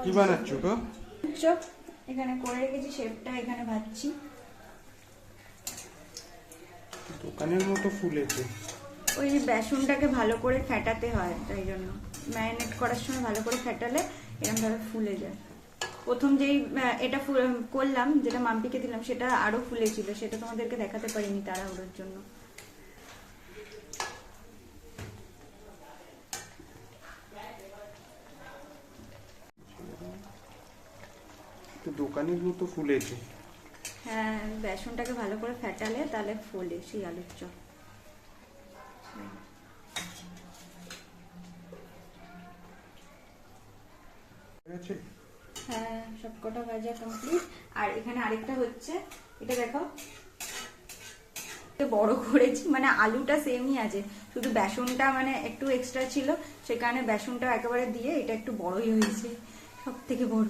কি বানাচ্ছ গো? চপ এখানে করে রেখেছি, শেপটা এখানে ভাজছি। দোকানের মতো ফুলেছে। ওই বেসনটাকে ভালো করে ফেটাতে হয়, তাই জন্য ম্যারিনেট করার সময় ভালো করে ফেটালে এরকম ভাবে ফুলে যায়। প্রথম যেই এটা করলাম, যেটা মাম্পিকে দিলাম, সেটা আরো ফুলেছিল, সেটা তোমাদেরকে দেখাতে পারিনি তাড়াহুড়োর জন্য। দোকানের মতো ফুলেছে। হ্যাঁ, বেসনটাকে ভালো করে ফেটালে তাহলে ফোলে সেই আলুর চপ। হ্যাঁ, সবকটা ভাজা কমপ্লিট। আর এখানে আরেকটা হচ্ছে, এটা দেখো বড় করেছি, মানে আলুটা সেমই আছে, শুধু বেসনটা মানে একটু এক্সট্রা ছিল, সে কারণে বেসনটা একেবারে দিয়ে এটা একটু বড়ই হয়েছে, সব থেকে বড়।